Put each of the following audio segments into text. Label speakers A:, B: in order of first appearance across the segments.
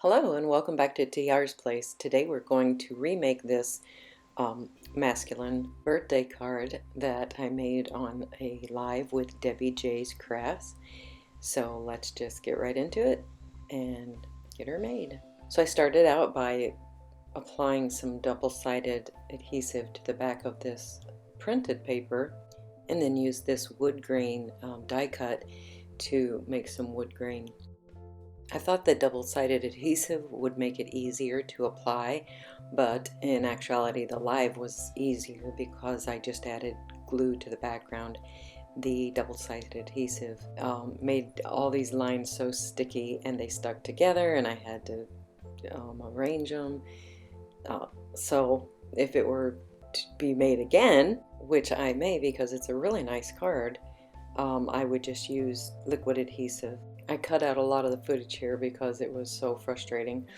A: Hello and welcome back to TR's Place. Today we're going to remake this masculine birthday card that I made on a live with Debbie J's Crafts. So let's just get right into it and get her made. So I started out by applying some double-sided adhesive to the back of this printed paper and then used this wood grain die cut to make some wood grain. I thought that double-sided adhesive would make it easier to apply, but in actuality the live was easier because I just added glue to the background. The double-sided adhesive made all these lines so sticky and they stuck together, and I had to arrange them. So if it were to be made again, which I may because it's a really nice card, I would just use liquid adhesive. I cut out a lot of the footage here because it was so frustrating,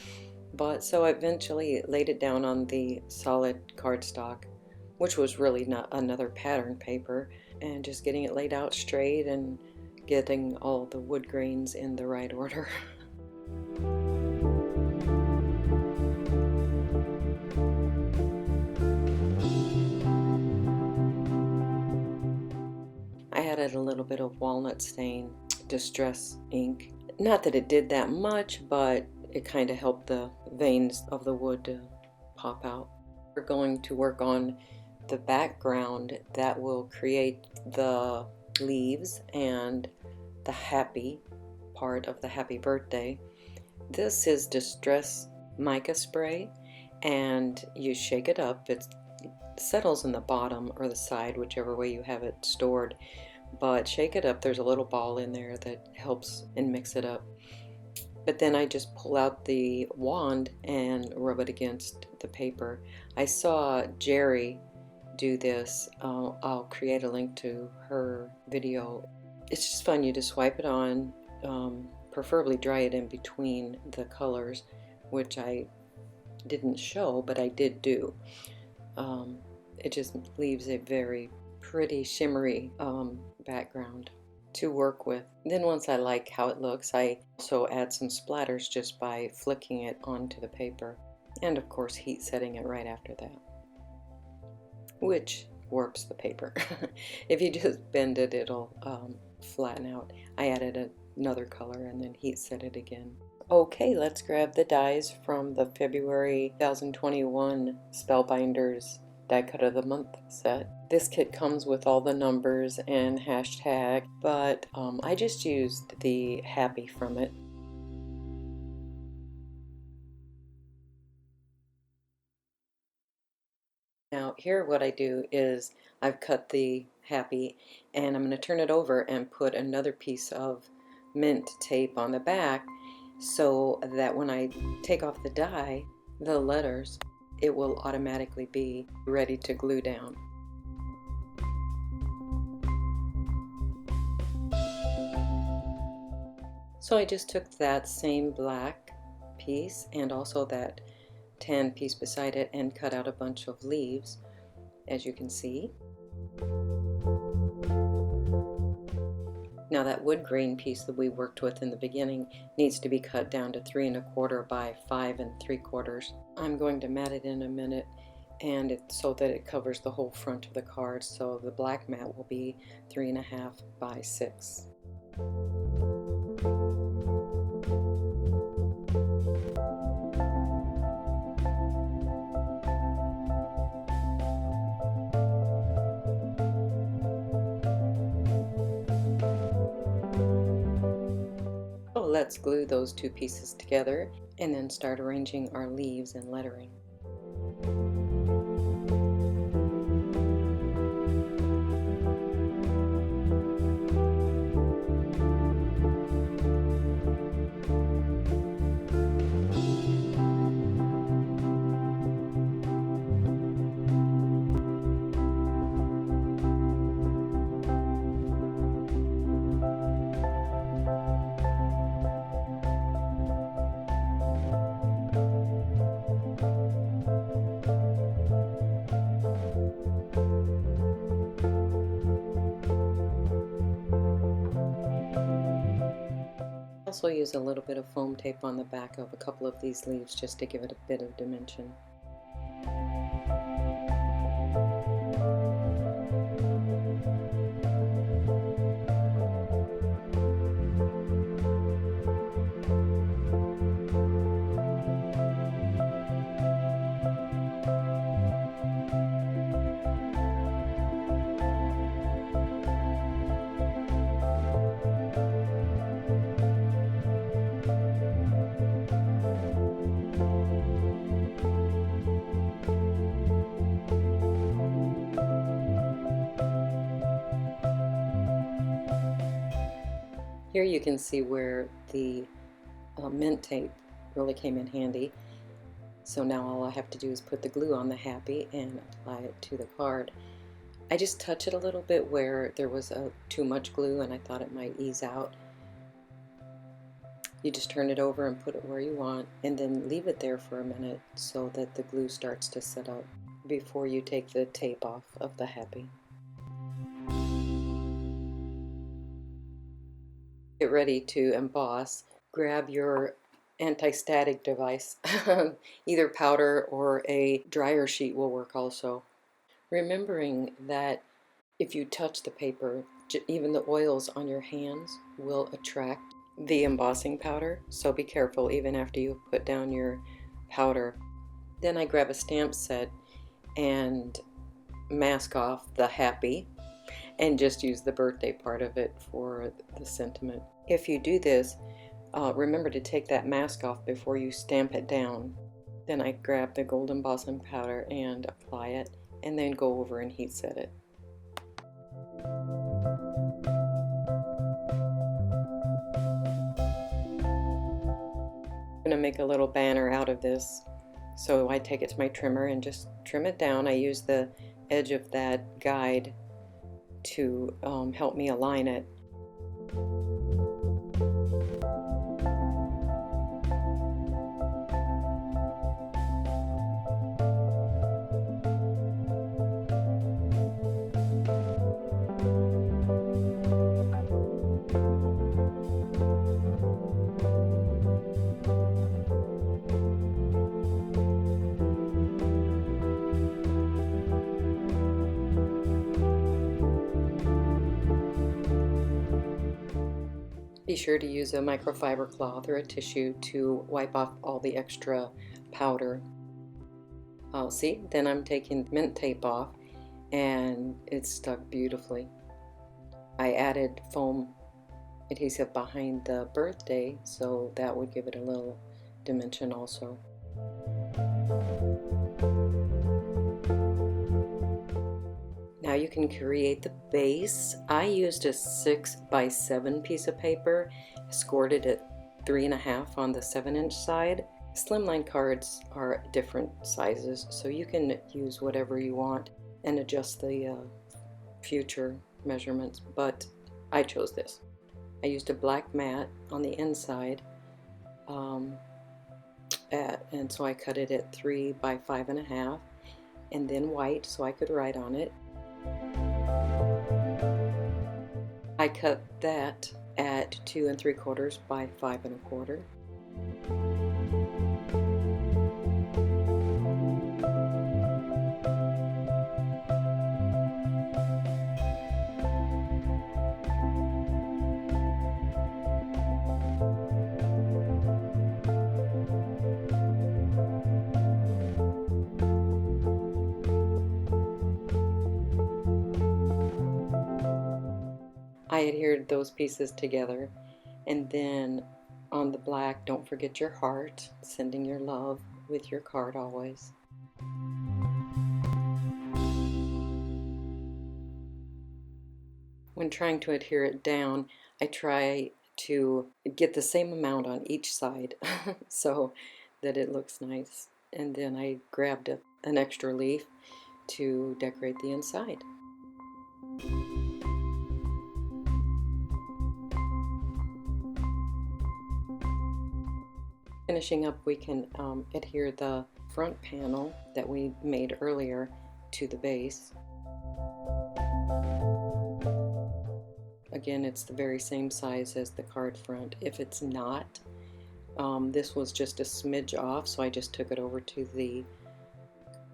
A: but so I eventually laid it down on the solid cardstock, which was really not another pattern paper, and just getting it laid out straight and getting all the wood grains in the right order. I added a little bit of walnut stain distress ink. Not that it did that much, but it kind of helped the veins of the wood to pop out. We're going to work on the background that will create the leaves and the happy part of the happy birthday. This is distress mica spray, and you shake it up. It settles in the bottom or the side, whichever way you have it stored. But shake it up. There's a little ball in there that helps and mix it up. But then I just pull out the wand and rub it against the paper. I saw Gerry do this. I'll create a link to her video. It's just fun. You just swipe it on, preferably dry it in between the colors, which I didn't show, but I did do. It just leaves a very pretty shimmery background to work with. Then once I like how it looks, I also add some splatters just by flicking it onto the paper, and of course heat setting it right after that, which warps the paper. If you just bend it, it'll flatten out. I added another color and then heat set it again. Okay, let's grab the dies from the February 2021 Spellbinders Die Cut of the Month set. This kit comes with all the numbers and hashtag, but I just used the happy from it. Now here what I do is I've cut the happy and I'm going to turn it over and put another piece of mint tape on the back so that when I take off the die, the letters, it will automatically be ready to glue down. So I just took that same black piece and also that tan piece beside it and cut out a bunch of leaves, as you can see. Now that wood grain piece that we worked with in the beginning needs to be cut down to 3 1/4 by 5 3/4. I'm going to mat it in a minute, and so that it covers the whole front of the card. So the black mat will be 3 1/2 by 6. Let's glue those two pieces together and then start arranging our leaves and lettering. also use a little bit of foam tape on the back of a couple of these leaves just to give it a bit of dimension. Here you can see where the mint tape really came in handy. So now all I have to do is put the glue on the happy and apply it to the card. I just touch it a little bit where there was too much glue and I thought it might ease out. You just turn it over and put it where you want and then leave it there for a minute so that the glue starts to set up before you take the tape off of the happy. Get ready to emboss. Grab your anti-static device. Either powder or a dryer sheet will work also. Remembering that if you touch the paper, even the oils on your hands will attract the embossing powder, so be careful even after you put down your powder. Then I grab a stamp set and mask off the happy and just use the birthday part of it for the sentiment. If you do this, remember to take that mask off before you stamp it down. Then I grab the gold embossing powder and apply it, and then go over and heat set it. I'm going to make a little banner out of this, so I take it to my trimmer and just trim it down. I use the edge of that guide to help me align it. Be sure to use a microfiber cloth or a tissue to wipe off all the extra powder. See, then I'm taking mint tape off and it's stuck beautifully. I added foam adhesive behind the birthday, so that would give it a little dimension also. Now you can create the base. I used a 6x7 piece of paper, scored it at 3.5 on the 7-inch side. Slimline cards are different sizes, so you can use whatever you want and adjust the future measurements, but I chose this. I used a black mat on the inside, and so I cut it at 3 by 5.5, and then white so I could write on it. I cut that at 2 3/4 by 5 1/4. I adhered those pieces together, and then on the black, don't forget your heart, sending your love with your card always. When trying to adhere it down, I try to get the same amount on each side so that it looks nice. And then I grabbed an extra leaf to decorate the inside. Finishing up, we can adhere the front panel that we made earlier to the base. Again, it's the very same size as the card front. If it's not, this was just a smidge off, so I just took it over to the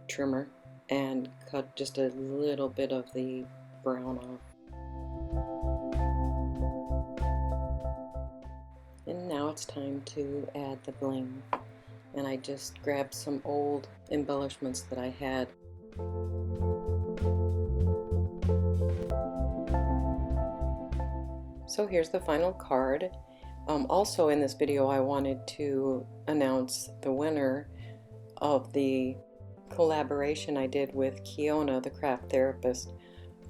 A: trimmer and cut just a little bit of the brown off. And now it's time to add the bling. And I just grabbed some old embellishments that I had. So here's the final card. Also in this video I wanted to announce the winner of the collaboration I did with Keionna, the Kraft therapist.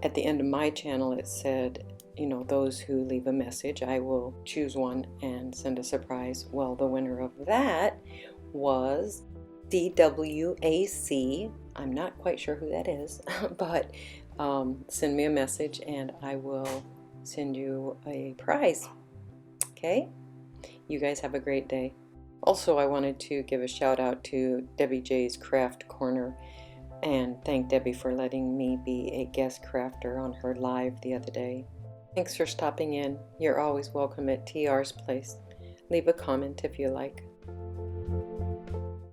A: At the end of my channel it said, you know, those who leave a message, I will choose one and send a surprise. Well, the winner of that was CWAC. I'm not quite sure who that is, but send me a message and I will send you a prize. Okay? You guys have a great day. Also, I wanted to give a shout out to Debbie J's Craft Corner and thank Debbie for letting me be a guest crafter on her live the other day. Thanks for stopping in. You're always welcome at TR's place. Leave a comment if you like.